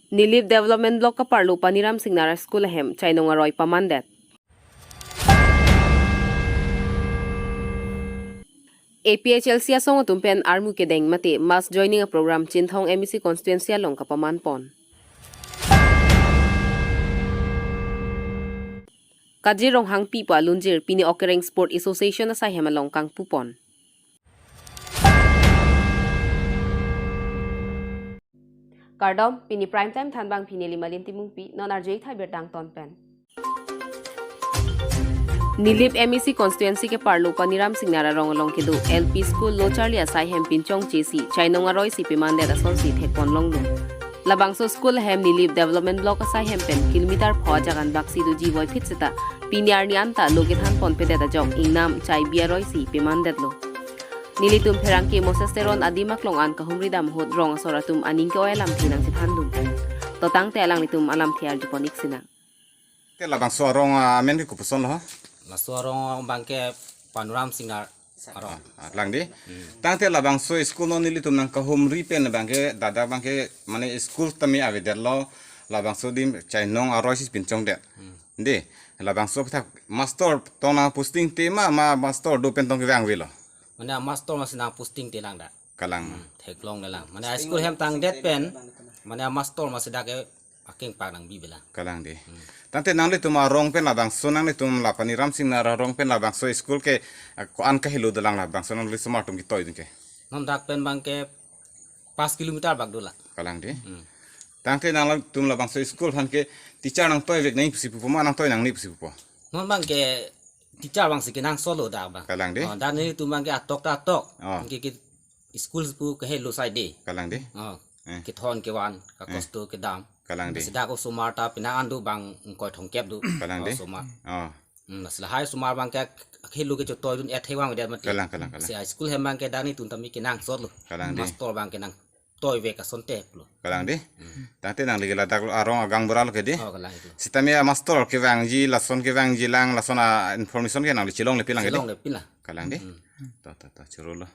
Nilip Development Block Kaparlu Paniram Singnara School Hem Chainongaroy Pamandet. APHLC asong tumpen armu kedeng mati mass joining a program Chinthong MEC constituency along Kapaman Pon. Kajirong hang pipa lunjir pini Okereng Sport Association asay hemalong kang pupon. Kardom pini primetime thanbang pini limalin timungpi non arjay thai bertang tonpen. Nilip MEC constituency ke parlo Paniram Singnara rongalong kedu LP school lo Charlie asai hem pinchong chesi Chainongaroy si pimande rason si thekpon longlu. Labangso school hem Nilip development block asai hem pen kilometer phojagan baksi du jiboy phitseta piniar ni anta logithan pon pedeta jong ingnam chai biaroy si pimande lo. Nilitum perangki mosesteron adimak long an kahumridam hod rong asoratum aning ke oelam tinang sithandum. Totang te alang litum alam thiar juponik sinang. Te labangso rong amen ku puson lo. Masuarong bangke Paniram Singnara arong. Lang di. Tang te labangso school no nilitum nang kahumri pen bangke dada bangke mane school tami avedelo labangso dim chainong arosis pinchong de. Ndi labangso pita master tona posting tema ma master do pentong ke ang wilo. Mana master masih posting tilang dah. Kalang. Teklong dalang. Mana school hem tang det pen. Mana master masih dah ke aking pak nang bibela. Kalang di. Tante nang le tuma rong pen labangso nang le tum la Paniram Singnara rong pen labangso school ke ko an ka hilu dalang labangso nang le smart tum ki toy dinke. Non dak pen bangke 5 kilometer bag dula. Kalang di. Tante nang tum labangso school han ke teacher nang toy vek nai pusi pupo ma nang toy nang ni pusi pupo. Non bangke teacher bang sikinang solo dah bang. Kalang di. Dan ni tu bangke atok. Oh. Ki school pu ke hello side de. Kalang di. Ki thon ke wan ka kosto ke dam. Kalang di. Sidak sumar ta pina andu bang koi thong kep du. Kalang di. Sumar. Oh. Nasla hai sumar bangke hello ke toy dun et hewang de mat. Kalang. Si school hem bangke dani tun tami kinang solo. Kalang di. Master bangke nang toy ve ka sonte lo. Kalang di. Tante nang le dak arong agang boral ke di. Oh kalang itu. Sitami master ke wang ji lason ke wang ji lang lason information ke nang le chilong le pilang ke di. Silong le pila. Kalang di. Ta churolo.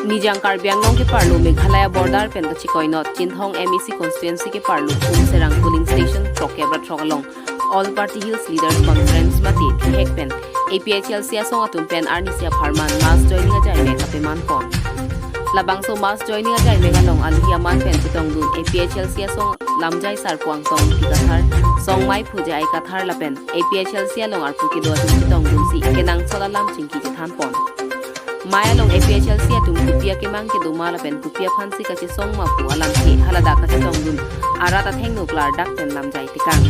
Nijang Karbiangnong ke parlo Meghalaya border pen Chikoinot Chinthong MEC constituency ke parlo Serang polling station Trokebra Trokalong All Party Hills Leaders Conference mati thihek pen APHLC asong atun pen Arnisia Pharman mass joining a jai me kapeman pon Labangso mass joining a jai megalong alhiaman pen chitong dun APHLC asong lamjai sarpuang tong tikathar song mai puja ai kathar lapen APHLC along arpu ke do chitong dun si kenang solalam chingki jithan pon Maya long APHLC atum kupia ke mang ke dumala pen kupia phansi ka chi song ma pu alam thi halada ka chi tong dun arata theng nuklar dak ten lam jai tikang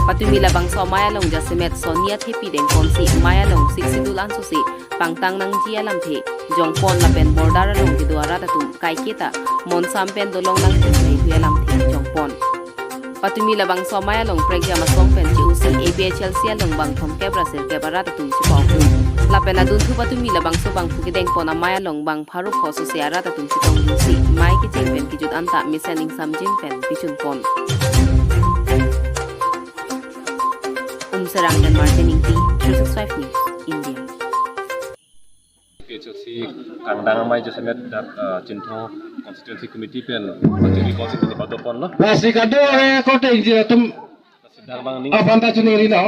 patumi labang so maya long jasimet sonia thepi deng konsi maya long 62 lan so si pangtang nang ji alam the jong pon la pen border long ki duara tum kai kita mon sam pen dolong nang chi sei hu alam the jong pon patumi labang so maya long pregya ma song pen chi usi APHLC long bang thom ke brasel ke barata tum chi pau Lapela dun thu patumi labang so bang phuki deng pona maya long bang pharu khoso se ara ta tum chitong si mai ki cheng pen ki jut anta misaning samjin pen pichun pon Serang dan Marketing T 365 News India PHLC kangdang mai jasemet dak Chinthong constituency committee pen jadi constituency pada pon lo masih kado kota injil tum sedang bang ning apa tu ning rina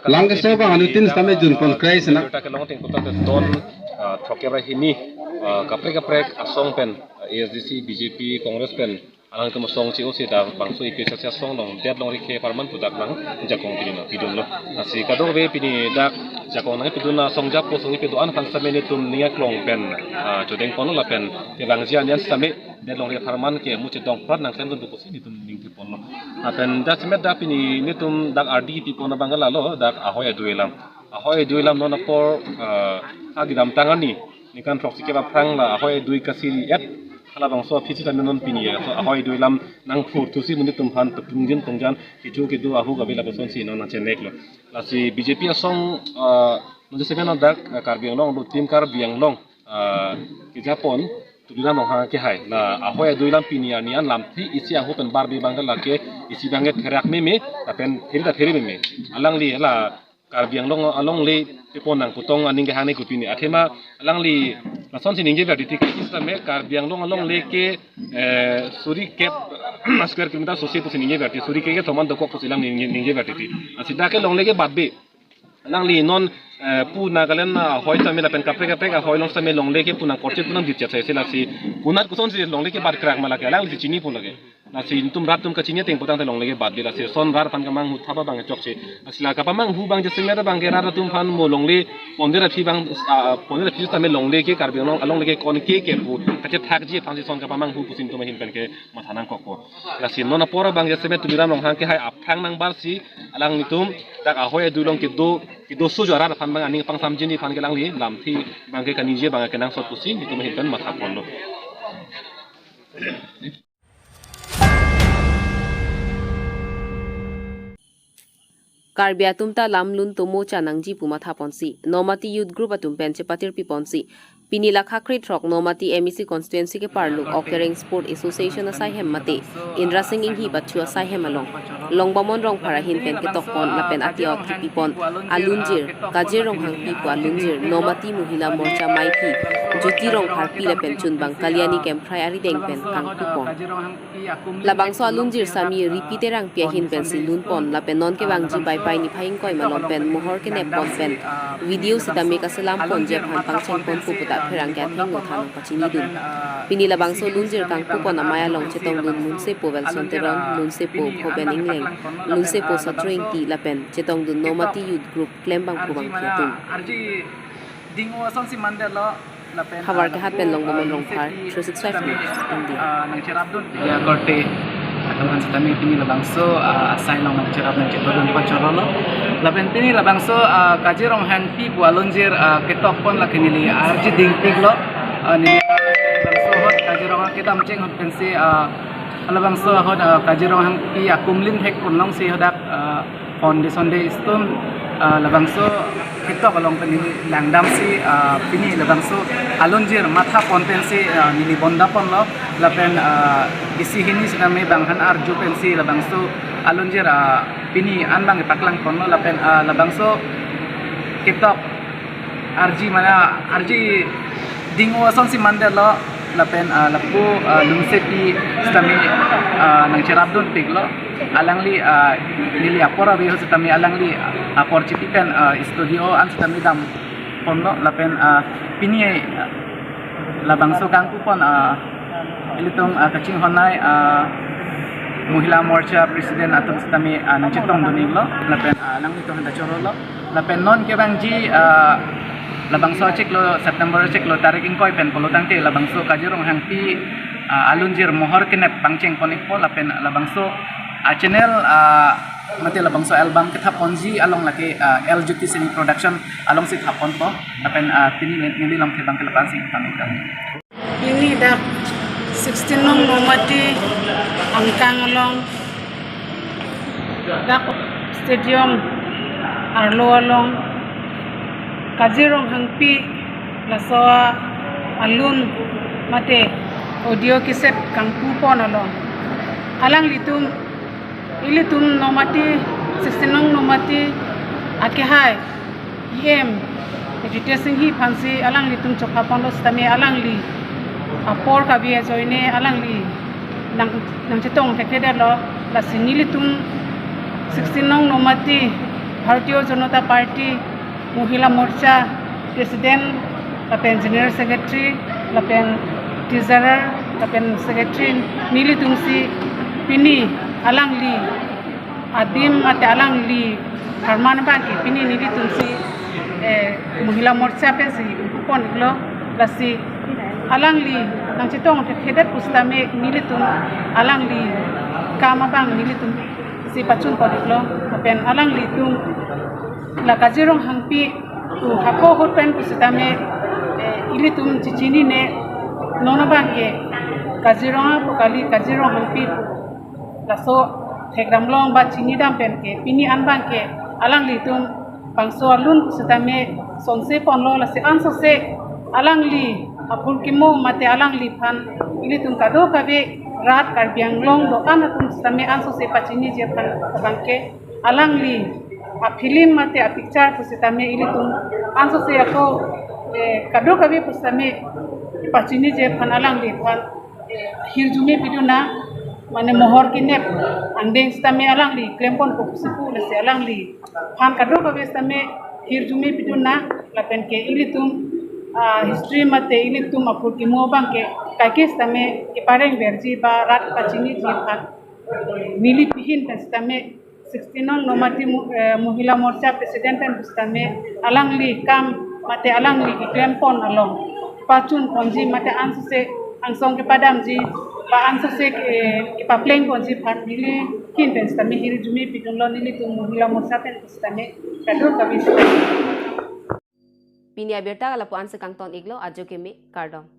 lang ke soba anutin sampai jun pon krai sana ta ke long ting kota ton thokera hini kaprek asong pen ASDC BJP Congress pen alang tu masong ci usi da bangso IPHLC asong long det long rike farman pudak lang jakong pidun lo nasi kado we pini dak jakong nang pidun na songjap ko songi piduan kan samene tum niak long pen jodeng pon la pen te bang jian yan same det long rike farman ke mu ci dong pat nang sen dun pusi ni tum ning ti pon lo apen da semet da pini ni tum dak RD ti pon bangala lo dak ahoy duelam no na por agidam tangani ni kan proxy ke ba prang la ahoy dui kasiri et kala bang so pisi tan non pini ya so ahoy duelam nang fur tu si mun tum han tungjin tongjan kitu ke du ahu ga bela boson si non na chenek lo la si BJP asong no je semen dak karbiang long do tim karbiang long ki japon tudina no ha ke hai la ahoy duelam pini ya nian lam thi isi ahu pen barbi bangal la ke isi banget kerak meme tapen hirita theri meme alang li la Karbi Anglong along le pipon nang putong aning ke hane kupini athema alang li lason si ningje berti tik system me Karbi Anglong along le ke suri kep square kilometer sosi tu siningje berti suri ke thoman dokok pusilang ningje berti ti asida ke long le ke badbe alang li non pu Nagaland hoi tame la pen kapre hoi long tame long le ke puna korche punam dit chat se la si punat kuson si long le ke bad crack malake alang li chini pun lage na si tum rat tum kachini teng potang te long le ke bad bila si son rar pan kamang hu thapa bang chok che asila kapamang hu bang jesing mera bang gera tum fan mo long le pondera phi bang pondera phi tame long le ke Karbi Anglong along le ke kon ke pu kache thak ji phan si son kapamang hu pusin tum hin pen ke mathanang kok ko la si nona pora bang jeseme tumiram long hang ke hai aphang nang bar si alang nitum tak ahoy dulong ke do su jara fan bang aning pang samjini fan ke lang li lam thi bang ke kanije bang ke nang sot pusin nitum hin pen matha pon lo Karbi atumta lamlun tomo chanangji puma thaponsi Nomati Youth Group atum penche patir piponsi Pinila Khakri Throk Nomati MEC constituency ke parlu Okering Sport Association asai hemmate Indra Singh Inghi batchu asai hemalong Longbamon rong para hin pen ke tokpon lapen atiot ki pipon alunjir kajer rong hang pi pu alunjir Nomati Mohila Morcha Maipi Jyoti rong par pi lapen chunbang Kalyani kem phrai ari deng pen kang pipon Labangso alunjir sami repeat rang pia hin pen silun pon lapen non ke bangji pai pai ni phaing koi malom pen mohor ke ne pon pen video sita me kasalam pon je phan pang chen pon pu puta pherang ka theng no than ka chini dun pini labangso lunjir kang pu pon amaya long chetong dun mun se po vel sonteron lun se po phoben ingleng lun se po satring ti lapen chetong dun Nomati Youth Group klem bang pu bang khiatum Hawar ke hat pen long bomon rong phar 365 news India nang cerap dun ya korte ataman setami pini labangso asai long nang cerap nang cetodun pacorolo lapen pini labangso kajirong han pi bualonjir ketok pon lakinili arji dingpig lo ni labangso hot kajirong kita mceng hot pensi labangso hot kajirong han pi akumlin hek pon long si hodak foundation de stone labangso ketok along penili langdam si pini labangso alonjir matha pontensi nili bonda pon lo lapen isi hini siname banghan arju pensi labangso alonjir pini anbang paklang pon lo lapen labangso ketok arji mana arji dingo son si mandel lo lapen lapu lungsepi stami nang cerabdun piglo alangli nili apora ri stami alangli apor cipikan studio an stami dam ponlo lapen pini labangso kang kupon ilitong kaching honai Mohila Morcha Presiden atau stami nang cetong dunilo lapen alangli to handa chorolo lapen non ke bangji labangso cek lo September cek lo tarik ingkoi pen polotang te labangso kajirong hangpi alunjir mohor kenep pangceng konikpo lapen labangso channel mati labangso album kita ponji along laki LJT Seni Production along si thapon po lapen pini nili lam ke bangke lepan sing pamikam ini dak 16 nong Nomati angkang along dak stadium arlo along kajirong hangpi lasoa alun mate audio kiset kangpu pon along alang litum Nomati 16 nong Nomati akihai em education hi phansi alang litum chokha pon stami alang li apor kabi joine alang li nang chetong thekeda lo la sinili tum 16 nong Nomati Bharatiya Janata Party Mohila Morcha President lapen General Secretary lapen Treasurer lapen Secretary nili tumsi pini alang li adim ate alang li harman bagi pini nili tumsi Mohila Morcha pensi upon lo lasi alang li nang chetong thedet pustame nili tum alang li kama bang nili tum si pachun podiklo lapen alang li tum la kajirong hangpi tu hako hoten kusitame ilitum chichini ne nono bangke kajirong pokali kajirong hangpi la so thekramlong ba chini dam penke pini an bangke alang litum bangso alun kusitame sonse ponlo la se anso se alang li apul kimo mate alang li phan ilitum kado kabe rat Karbi Anglong do anatum kusitame anso se pachini je phan bangke alang li a film mate a picture pusitame ili tum anso se ako kado kabi pusitame pachini je phanalang di phan hirjumi piduna mane mohor kinep andeng stame alang li klempon ko pusipu le se alang li phan kado kabi stame hirjumi piduna lapen ke ili tum history mate ili tum apur ki mo bang ke kakis tame ke pareng berji ba rat pachini je phan mili pihin tame 16 nomati Mahila Morcha President and Bustame Alangli kam mate alangli klempon along pachun konji mate ansose angsong ke padam ji ba ansose ke papleng konji phan mili kin tame hiri jumi pitun lo nili tu Mahila Morcha pen Bustame kadro kabis Pinia berta kala puan sekang ton iglo ajo kemi kardom.